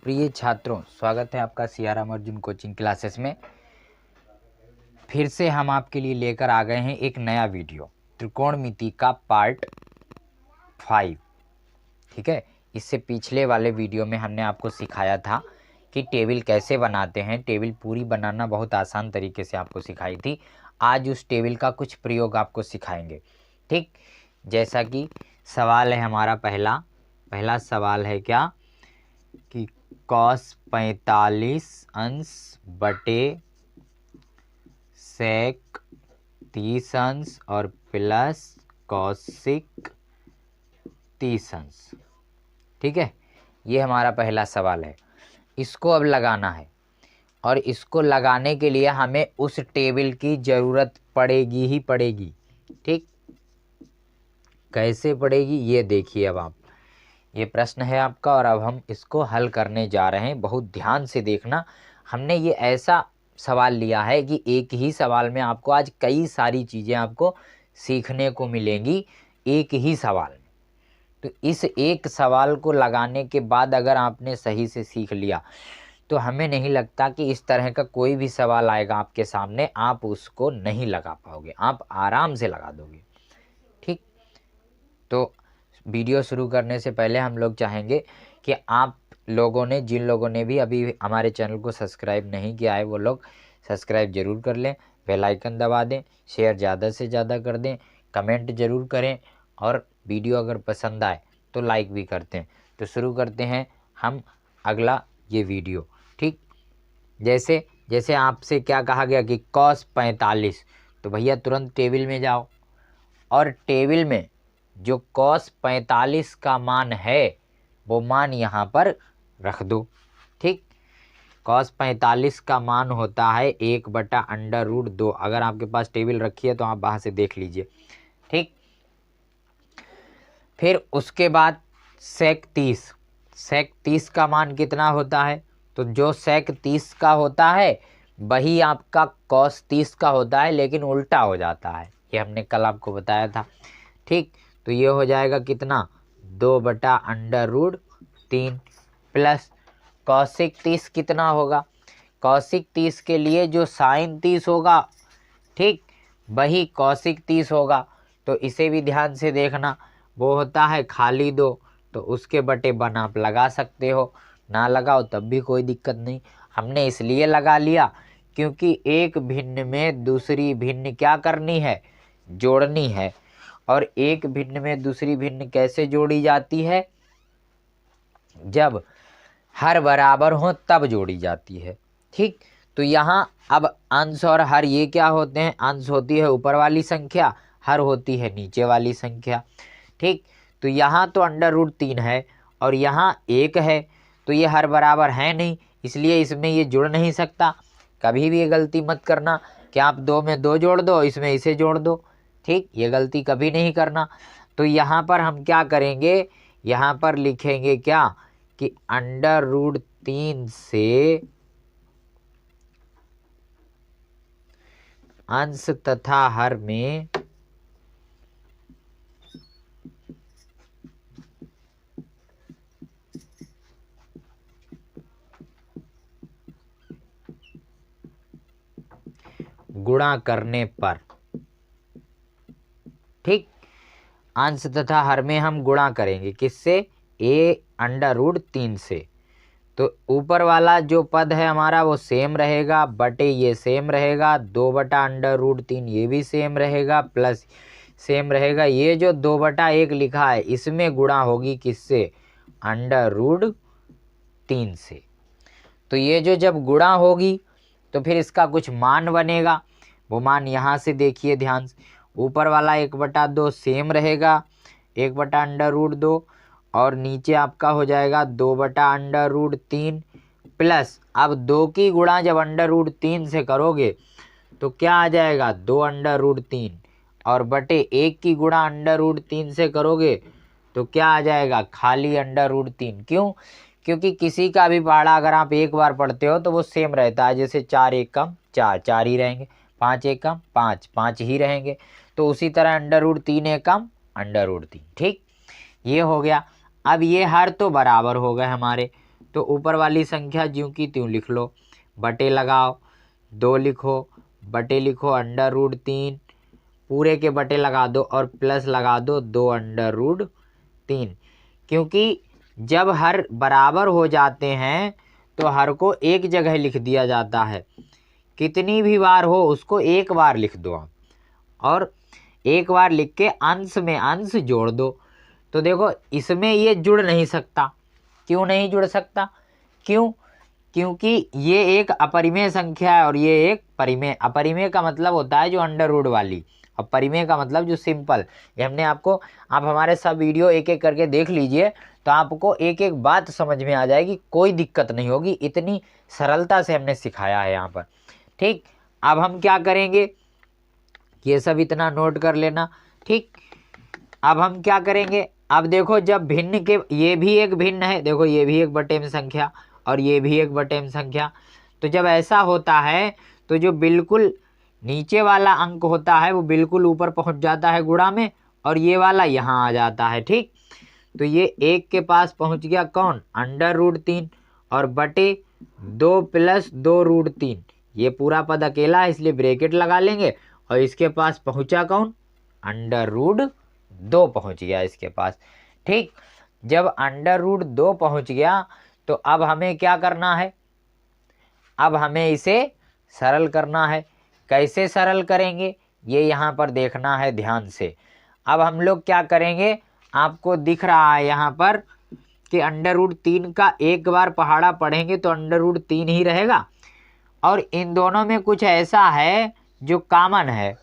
प्रिय छात्रों, स्वागत है आपका सियाराम अर्जुन कोचिंग क्लासेस में। फिर से हम आपके लिए लेकर आ गए हैं एक नया वीडियो, त्रिकोणमिति का पार्ट 5। ठीक है, इससे पिछले वाले वीडियो में हमने आपको सिखाया था कि टेबल कैसे बनाते हैं। टेबल पूरी बनाना बहुत आसान तरीके से आपको सिखाई थी। आज उस टेबल का कुछ प्रयोग आपको सिखाएंगे। ठीक, जैसा कि सवाल है हमारा पहला सवाल है क्या कि cos 45 अंश बटे sec 30 अंश और प्लस cosec 30 अंश। ठीक है, ये हमारा पहला सवाल है। इसको अब लगाना है और इसको लगाने के लिए हमें उस टेबल की ज़रूरत पड़ेगी ही पड़ेगी। ठीक, कैसे पड़ेगी ये देखिए। अब आप, ये प्रश्न है आपका और अब हम इसको हल करने जा रहे हैं। बहुत ध्यान से देखना। हमने ये ऐसा सवाल लिया है कि एक ही सवाल में आपको आज कई सारी चीज़ें आपको सीखने को मिलेंगी एक ही सवाल में। तो इस एक सवाल को लगाने के बाद अगर आपने सही से सीख लिया तो हमें नहीं लगता कि इस तरह का कोई भी सवाल आएगा आपके सामने आप उसको नहीं लगा पाओगे, आप आराम से लगा दोगे। ठीक, तो वीडियो शुरू करने से पहले हम लोग चाहेंगे कि आप लोगों ने, जिन लोगों ने भी अभी हमारे चैनल को सब्सक्राइब नहीं किया है वो लोग सब्सक्राइब ज़रूर कर लें, बेल आइकन दबा दें, शेयर ज़्यादा से ज़्यादा कर दें, कमेंट ज़रूर करें और वीडियो अगर पसंद आए तो लाइक भी करते हैं। तो शुरू करते हैं हम अगला ये वीडियो। ठीक, जैसे जैसे आपसे क्या कहा गया कि cos 45, तो भैया तुरंत टेबल में जाओ और टेबल में जो cos 45 का मान है वो मान यहाँ पर रख दो। ठीक, cos 45 का मान होता है 1/√2। अगर आपके पास टेबल रखी है तो आप वहाँ से देख लीजिए। ठीक, फिर उसके बाद sec 30 का मान कितना होता है? तो जो sec 30 का होता है वही आपका cos 30 का होता है, लेकिन उल्टा हो जाता है। ये हमने कल आपको बताया था। ठीक, तो ये हो जाएगा कितना, 2/√3 प्लस cosec 30 कितना होगा? cosec 30 के लिए जो sin 30 होगा, ठीक, वही cosec 30 होगा। तो इसे भी ध्यान से देखना, वो होता है खाली 2, तो उसके बटे 1 आप लगा सकते हो, ना लगाओ तब भी कोई दिक्कत नहीं। हमने इसलिए लगा लिया क्योंकि एक भिन्न में दूसरी भिन्न क्या करनी है, जोड़नी है। और एक भिन्न में दूसरी भिन्न कैसे जोड़ी जाती है? जब हर बराबर हो तब जोड़ी जाती है। ठीक, तो यहाँ अब अंश और हर ये क्या होते हैं? अंश होती है ऊपर वाली संख्या, हर होती है नीचे वाली संख्या। ठीक, तो यहाँ तो √3 है और यहाँ 1 है, तो ये हर बराबर है नहीं, इसलिए इसमें ये जुड़ नहीं सकता। कभी भी ये गलती मत करना कि आप 2 में 2 जोड़ दो, इसमें इसे जोड़ दो। ठीक, ये गलती कभी नहीं करना। तो यहाँ पर हम क्या करेंगे, यहाँ पर लिखेंगे क्या कि √3 से अंश तथा हर में गुणा करने पर, ठीक, अंश तथा हर में हम गुणा करेंगे किससे? √3 से। तो ऊपर वाला जो पद है हमारा वो सेम रहेगा, बटे ये सेम रहेगा, 2/√3 ये भी सेम रहेगा, प्लस सेम रहेगा। ये जो 2/1 लिखा है इसमें गुणा होगी किससे? √3 से। तो ये जो जब गुणा होगी तो फिर इसका कुछ मान बनेगा। वो मान यहाँ से देखिए ध्यान से, ऊपर वाला 1/2 सेम रहेगा, 1/√2, और नीचे आपका हो जाएगा 2/√3 प्लस, अब 2 की गुणा जब √3 से करोगे तो क्या आ जाएगा? 2/√3, और बटे 1 की गुणा √3 से करोगे तो क्या आ जाएगा? खाली √3। क्यों? क्योंकि किसी का भी पहाड़ा अगर आप एक बार पढ़ते हो तो वो सेम रहता है। जैसे 4 1 कम 4, 4 ही रहेंगे, 5 1 कम 5, 5 ही रहेंगे। तो उसी तरह √3 1 कम √3। ठीक, ये हो गया। अब ये हर तो बराबर हो गए हमारे, तो ऊपर वाली संख्या ज्यों की त्यों लिख लो, बटे लगाओ, 2 लिखो, बटे लिखो √3, पूरे के बटे लगा दो और प्लस लगा दो 2√3, क्योंकि जब हर बराबर हो जाते हैं तो हर को एक जगह लिख दिया जाता है। कितनी भी बार हो उसको एक बार लिख दो आप, और एक बार लिख के अंश में अंश जोड़ दो। तो देखो इसमें ये जुड़ नहीं सकता। क्यों नहीं जुड़ सकता? क्यों? क्योंकि ये एक अपरिमेय संख्या है और ये एक परिमेय। अपरिमेय का मतलब होता है जो अंडर रूट वाली, और परिमेय का मतलब जो सिंपल। ये हमने आपको, आप हमारे सब वीडियो एक एक करके देख लीजिए तो आपको एक एक बात समझ में आ जाएगी, कोई दिक्कत नहीं होगी, इतनी सरलता से हमने सिखाया है यहाँ पर। ठीक, अब हम क्या करेंगे, ये सब इतना नोट कर लेना। ठीक, अब हम क्या करेंगे, अब देखो जब भिन्न के, ये भी एक भिन्न है, देखो ये भी एक बटे में संख्या और ये भी एक बटे में संख्या, तो जब ऐसा होता है तो जो बिल्कुल नीचे वाला अंक होता है वो बिल्कुल ऊपर पहुंच जाता है गुणा में, और ये वाला यहाँ आ जाता है। ठीक, तो ये 1 के पास पहुंच गया कौन, √3, और बटे 2 + 2√3, ये पूरा पद अकेला है इसलिए ब्रैकेट लगा लेंगे, और इसके पास पहुंचा कौन, √2 पहुंच गया इसके पास। ठीक, जब √2 पहुंच गया तो अब हमें क्या करना है, अब हमें इसे सरल करना है। कैसे सरल करेंगे ये यहाँ पर देखना है ध्यान से। अब हम लोग क्या करेंगे, आपको दिख रहा है यहाँ पर कि √3 का एक बार पहाड़ा पढ़ेंगे तो √3 ही रहेगा, और इन दोनों में कुछ ऐसा है जो कॉमन है।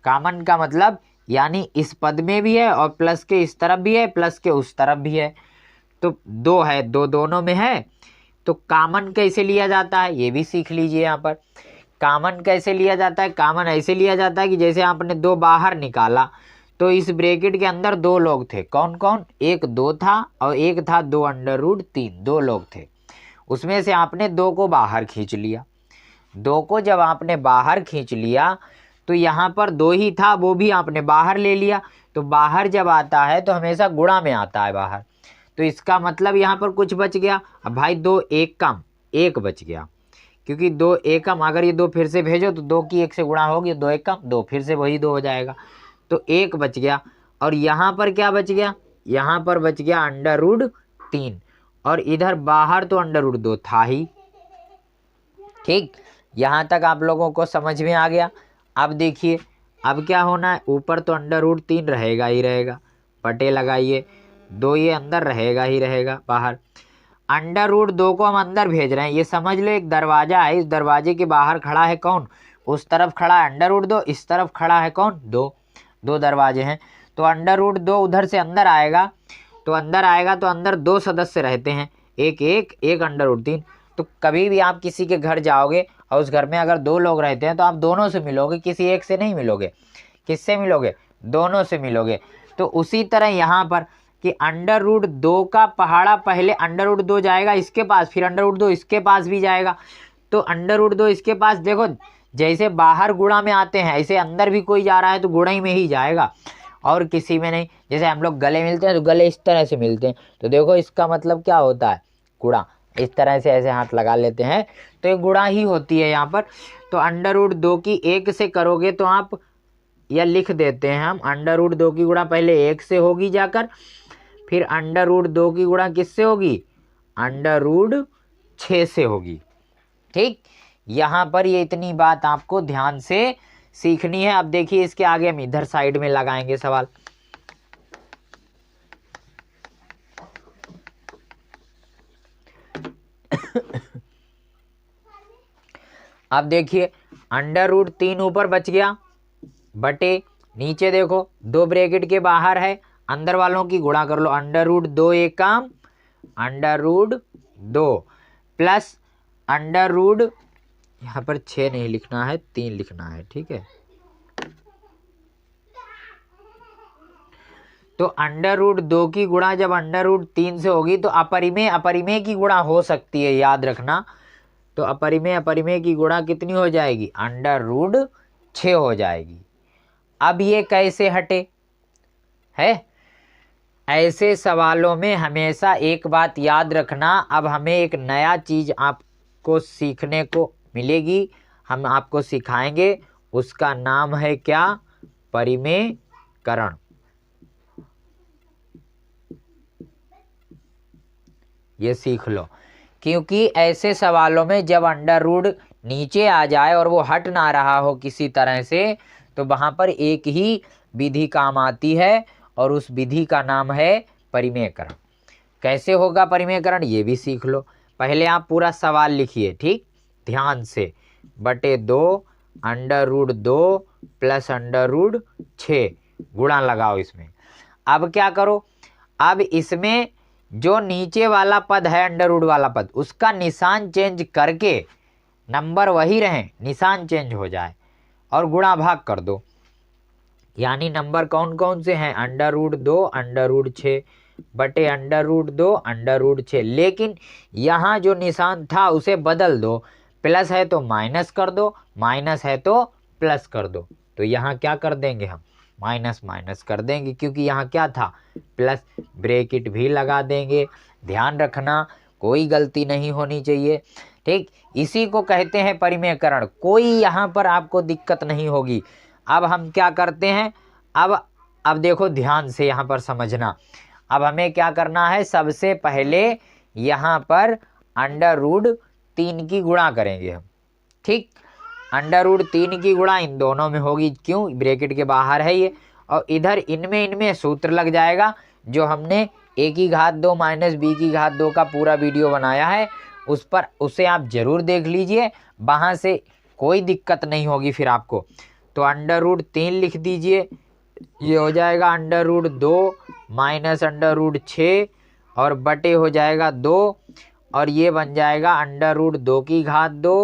कॉमन का मतलब यानी इस पद में भी है और प्लस के इस तरफ भी है, प्लस के उस तरफ भी है, तो 2 है, दोनों में है। तो कॉमन कैसे लिया जाता है ये भी सीख लीजिए। यहाँ पर कॉमन कैसे लिया जाता है, कॉमन ऐसे लिया जाता है कि जैसे आपने 2 बाहर निकाला तो इस ब्रैकेट के अंदर 2 लोग थे, कौन कौन, एक 2 था और एक था 2√3, 2 लोग थे, उसमें से आपने 2 को बाहर खींच लिया। 2 को जब आपने बाहर खींच लिया तो यहाँ पर 2 ही था, वो भी आपने बाहर ले लिया। तो बाहर जब आता है तो हमेशा गुणा में आता है बाहर, तो इसका मतलब यहाँ पर कुछ बच गया। अब भाई 2 1 कम 1 बच गया, क्योंकि 2 1 कम, अगर ये 2 फिर से भेजो तो 2 की 1 से गुणा होगी, 2 1 कम 2, फिर से वही 2 हो जाएगा, तो 1 बच गया। और यहाँ पर क्या बच गया, यहाँ पर बच गया √3, और इधर बाहर तो √2 था ही। ठीक, यहाँ तक आप लोगों को समझ में आ गया। अब देखिए अब क्या होना है, ऊपर तो √3 रहेगा ही रहेगा, बटे लगाइए, 2 ये अंदर रहेगा ही रहेगा बाहर, √2 को हम अंदर भेज रहे हैं। ये समझ लो एक दरवाजा है, इस दरवाजे के बाहर खड़ा है कौन, उस तरफ खड़ा है √2, इस तरफ खड़ा है कौन, 2 दरवाजे हैं, तो √2 उधर से अंदर आएगा, तो अंदर 2 सदस्य रहते हैं, एक √3। तो कभी भी आप किसी के घर जाओगे और उस घर में अगर 2 लोग रहते हैं तो आप दोनों से मिलोगे, किसी एक से नहीं मिलोगे। किससे मिलोगे, दोनों से मिलोगे। तो उसी तरह यहाँ पर कि √2 का पहाड़ा पहले √2 जाएगा इसके पास, फिर √2 इसके पास भी जाएगा, तो √2 इसके पास, देखो जैसे बाहर गुणा में आते हैं ऐसे अंदर भी कोई जा रहा है तो गुणा ही में ही जाएगा और किसी में नहीं। जैसे हम लोग गले मिलते हैं तो गले इस तरह से मिलते हैं, तो देखो इसका मतलब क्या होता है, गुणा। इस तरह से ऐसे हाथ लगा लेते हैं तो ये गुणा ही होती है यहाँ पर। तो √2 की 1 से करोगे तो आप, या लिख देते हैं हम, √2 की गुणा पहले 1 से होगी जाकर, फिर √2 की गुणा किससे होगी, √6 से होगी। ठीक, यहाँ पर ये इतनी बात आपको ध्यान से सीखनी है। अब देखिए इसके आगे हम इधर साइड में लगाएंगे सवाल। अब देखिए √3 ऊपर बच गया, बटे नीचे देखो 2 ब्रैकेट के बाहर है, अंदर वालों की गुणा कर लो, √2 एक काम, √2 प्लस यहाँ पर 6 नहीं लिखना है, 3 लिखना है। ठीक है, तो √2 की गुणा जब √3 से होगी तो अपरिमेय की गुणा हो सकती है, याद रखना। तो अपरिमेय की गुणा कितनी हो जाएगी, √6 हो जाएगी। अब ये कैसे हटे है, ऐसे सवालों में हमेशा एक बात याद रखना, अब हमें एक नया चीज़ आपको सीखने को मिलेगी, हम आपको सिखाएंगे, उसका नाम है क्या? परिमेयकरण। ये सीख लो, क्योंकि ऐसे सवालों में जब अंडर रूट नीचे आ जाए और वो हट ना रहा हो किसी तरह से, तो वहाँ पर एक ही विधि काम आती है और उस विधि का नाम है परिमेयकरण। कैसे होगा परिमेयकरण ये भी सीख लो। पहले आप पूरा सवाल लिखिए, ठीक, ध्यान से। बटे 2 under root 2 plus under root 6 गुणा लगाओ इसमें। अब क्या करो, अब इसमें जो नीचे वाला पद है अंडर रूट वाला पद, उसका निशान चेंज करके नंबर वही रहे, निशान चेंज हो जाए और गुणा भाग कर दो। यानी नंबर कौन कौन से हैं? अंडर रूट 2 अंडर रूट 6 बटे अंडर रूट 2 अंडर रूट 6। लेकिन यहाँ जो निशान था उसे बदल दो, प्लस है तो माइनस कर दो, माइनस है तो प्लस कर दो। तो यहाँ क्या कर देंगे हम? माइनस माइनस कर देंगे, क्योंकि यहाँ क्या था? प्लस। ब्रैकेट भी लगा देंगे। ध्यान रखना, कोई गलती नहीं होनी चाहिए, ठीक। इसी को कहते हैं परिमेयकरण। कोई यहाँ पर आपको दिक्कत नहीं होगी। अब हम क्या करते हैं, अब देखो ध्यान से यहाँ पर समझना। अब हमें क्या करना है, सबसे पहले यहाँ पर अंडर रूट 3 की गुणा करेंगे हम, ठीक। अंडर रूट 3 की गुणा इन दोनों में होगी, क्यों? ब्रैकेट के बाहर है ये, और इधर इनमें सूत्र लग जाएगा जो हमने a की घात 2 माइनस b की घात 2 का पूरा वीडियो बनाया है, उसे आप जरूर देख लीजिए, वहाँ से कोई दिक्कत नहीं होगी फिर आपको। तो अंडर रूट 3 लिख दीजिए, ये हो जाएगा under root 2 minus under root 6 और बटे हो जाएगा 2, और ये बन जाएगा अंडर रूट 2 की घात 2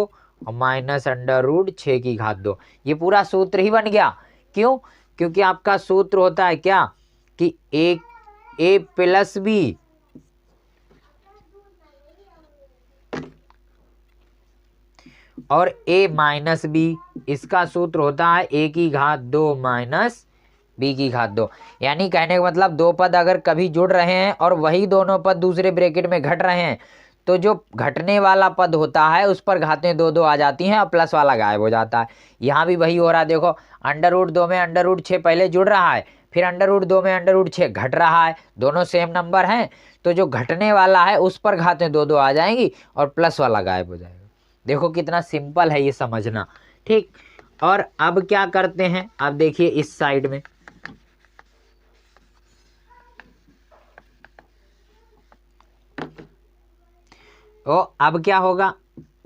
और माइनस अंडर रूट 6 की घात 2। ये पूरा सूत्र ही बन गया। क्यों? क्योंकि आपका सूत्र होता है क्या कि a प्लस बी और a माइनस बी, इसका सूत्र होता है a की घात 2 माइनस b की घात 2। यानी कहने का मतलब दो पद अगर कभी जुड़ रहे हैं और वही दोनों पद दूसरे ब्रैकेट में घट रहे हैं, तो जो घटने वाला पद होता है उस पर घातें 2 2 आ जाती हैं और प्लस वाला गायब हो जाता है। यहाँ भी वही हो रहा है। देखो अंडर रूट 2 में अंडर रूट 6 पहले जुड़ रहा है, फिर अंडर रूट 2 में अंडर रूट 6 घट रहा है, दोनों सेम नंबर हैं, तो जो घटने वाला है उस पर घातें 2 2 आ जाएंगी और प्लस वाला गायब हो जाएगा। देखो कितना सिंपल है ये समझना, ठीक। और अब क्या करते हैं, अब देखिए इस साइड में तो अब क्या होगा,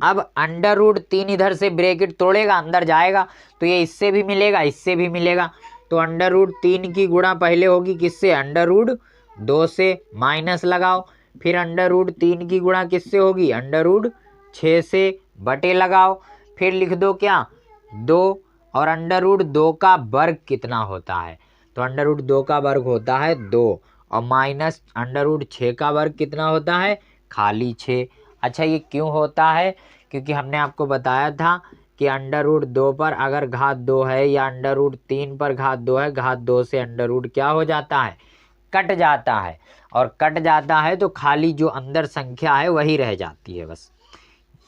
अब अंडर रूट 3 इधर से ब्रैकेट तोड़ेगा, अंदर जाएगा, तो ये इससे भी मिलेगा, इससे भी मिलेगा। तो अंडर रूट 3 की गुणा पहले होगी किससे? अंडर रूट 2 से, माइनस लगाओ। फिर अंडर रूट 3 की गुणा किससे होगी? अंडर रूट 6 से, बटे लगाओ। फिर लिख दो क्या? 2, और अंडर रूट 2 का वर्ग कितना होता है? तो अंडर रूट 2 का वर्ग होता है 2, और माइनस अंडर रूट 6 का वर्ग कितना होता है? खाली 6। अच्छा ये क्यों होता है? क्योंकि हमने आपको बताया था कि अंडर रूट 2 पर अगर घात 2 है या अंडर रूट 3 पर घात 2 है, घात 2 से अंडर रूट क्या हो जाता है? कट जाता है, और कट जाता है तो खाली जो अंदर संख्या है वही रह जाती है बस।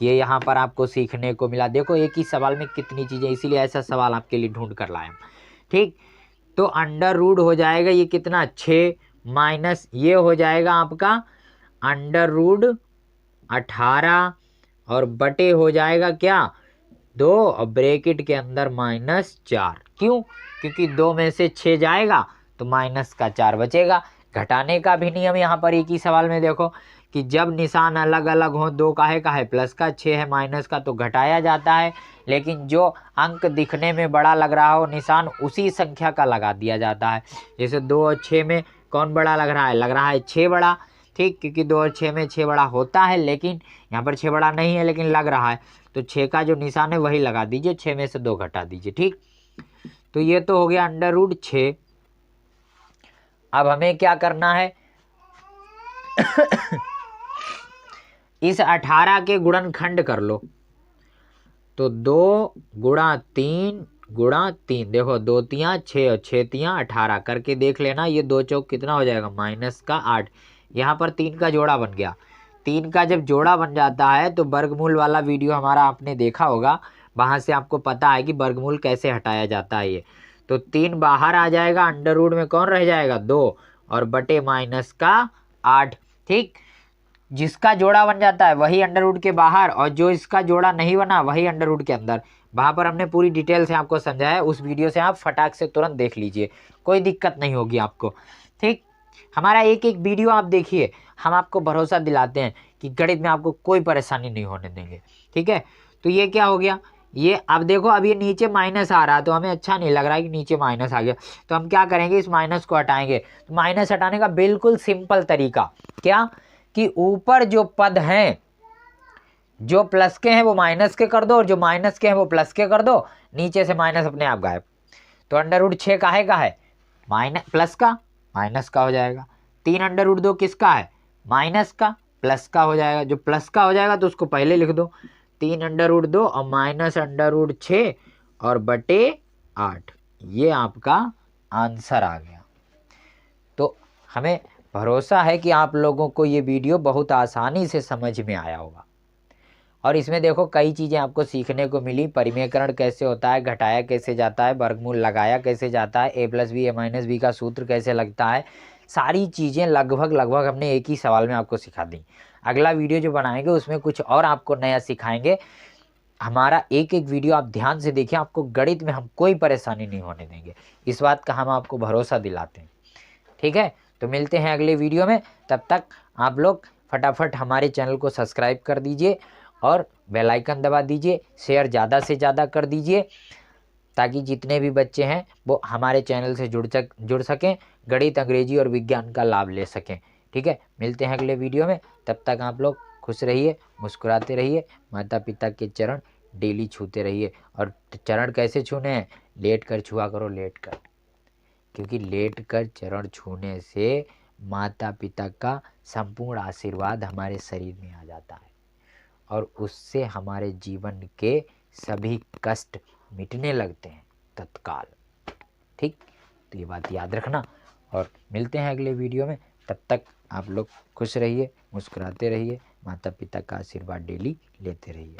ये यहाँ पर आपको सीखने को मिला। देखो एक ही सवाल में कितनी चीज़ें, इसीलिए ऐसा सवाल आपके लिए ढूंढ कर लाए हम, ठीक। तो अंडर रूट हो जाएगा ये कितना? 6 माइनस ये हो जाएगा आपका अंडर रूट 18 और बटे हो जाएगा क्या? 2 और ब्रैकेट के अंदर माइनस 4। क्यों? क्योंकि 2 में से 6 जाएगा तो माइनस का 4 बचेगा। घटाने का भी नियम यहाँ पर एक ही सवाल में देखो कि जब निशान अलग अलग हो, 2 का है प्लस का, 6 है माइनस का, तो घटाया जाता है। लेकिन जो अंक दिखने में बड़ा लग रहा हो निशान, उसी संख्या का लगा दिया जाता है। जैसे 2 और 6 में कौन बड़ा लग रहा है? लग रहा है 6 बड़ा, ठीक, क्योंकि 2 और 6 में 6 बड़ा होता है, लेकिन यहाँ पर 6 बड़ा नहीं है लेकिन लग रहा है, तो 6 का जो निशान है वही लगा दीजिए, 6 में से 2 घटा दीजिए, ठीक। तो ये तो हो गया अंडर रूट 6। अब हमें क्या करना है इस 18 के गुणनखंड कर लो। तो 2 गुणा 3 गुणा 3, देखो 2 तियाँ 6 और 6 तियाँ 18 करके देख लेना। ये 2 चौक कितना हो जाएगा, माइनस का 8। यहाँ पर 3 का जोड़ा बन गया। 3 का जब जोड़ा बन जाता है तो वर्गमूल वाला वीडियो हमारा आपने देखा होगा, वहाँ से आपको पता है कि वर्गमूल कैसे हटाया जाता है। ये तो 3 बाहर आ जाएगा, अंडर रूट में कौन रह जाएगा, 2 और बटे माइनस का 8। ठीक, जिसका जोड़ा बन जाता है वही अंडर रूट के बाहर, और जो इसका जोड़ा नहीं बना वही अंडर रूट के अंदर। वहाँ पर हमने पूरी डिटेल से आपको समझाया, उस वीडियो से आप फटाक से तुरंत देख लीजिए, कोई दिक्कत नहीं होगी आपको। ठीक, हमारा एक एक वीडियो आप देखिए, हम आपको भरोसा दिलाते हैं कि गणित में आपको कोई परेशानी नहीं होने देंगे। ठीक है, तो ये क्या हो गया, ये अब देखो, अब ये नीचे माइनस आ रहा है तो हमें अच्छा नहीं लग रहा है कि नीचे माइनस आ गया, तो हम क्या करेंगे, इस माइनस को हटाएंगे। तो माइनस हटाने का बिल्कुल सिंपल तरीका क्या, कि ऊपर जो पद हैं, जो प्लस के हैं वो माइनस के कर दो, और जो माइनस के हैं वो प्लस के कर दो, नीचे से माइनस अपने आप गायब। तो अंडर रूट 6 काहे का है, माइनस प्लस का, माइनस का हो जाएगा। 3 अंडर रूट 2 किसका है, माइनस का, प्लस का हो जाएगा। जो प्लस का हो जाएगा तो उसको पहले लिख दो, 3 अंडर रूट 2 और माइनस अंडर रूट 6 और बटे 8, ये आपका आंसर आ गया। तो हमें भरोसा है कि आप लोगों को ये वीडियो बहुत आसानी से समझ में आया होगा, और इसमें देखो कई चीज़ें आपको सीखने को मिली। परिमेयकरण कैसे होता है, घटाया कैसे जाता है, वर्गमूल लगाया कैसे जाता है, a plus B A minus B का सूत्र कैसे लगता है, सारी चीज़ें लगभग हमने एक ही सवाल में आपको सिखा दी। अगला वीडियो जो बनाएंगे उसमें कुछ और आपको नया सिखाएंगे। हमारा एक एक वीडियो आप ध्यान से देखिए, आपको गणित में हम कोई परेशानी नहीं होने देंगे, इस बात का हम आपको भरोसा दिलाते हैं। ठीक है, तो मिलते हैं अगले वीडियो में, तब तक आप लोग फटाफट हमारे चैनल को सब्सक्राइब कर दीजिए और बेल आइकन दबा दीजिए, शेयर ज़्यादा से ज़्यादा कर दीजिए, ताकि जितने भी बच्चे हैं वो हमारे चैनल से जुड़ सकें, गणित, अंग्रेजी और विज्ञान का लाभ ले सकें। ठीक है, मिलते हैं अगले वीडियो में, तब तक आप लोग खुश रहिए, मुस्कुराते रहिए, माता पिता के चरण डेली छूते रहिए। और चरण कैसे छूने हैं, लेट कर छुआ करो, लेट कर, क्योंकि लेट कर चरण छूने से माता पिता का संपूर्ण आशीर्वाद हमारे शरीर में आ जाता है, और उससे हमारे जीवन के सभी कष्ट मिटने लगते हैं तत्काल। ठीक, तो ये बात याद रखना, और मिलते हैं अगले वीडियो में, तब तक आप लोग खुश रहिए, मुस्कुराते रहिए, माता पिता का आशीर्वाद डेली लेते रहिए।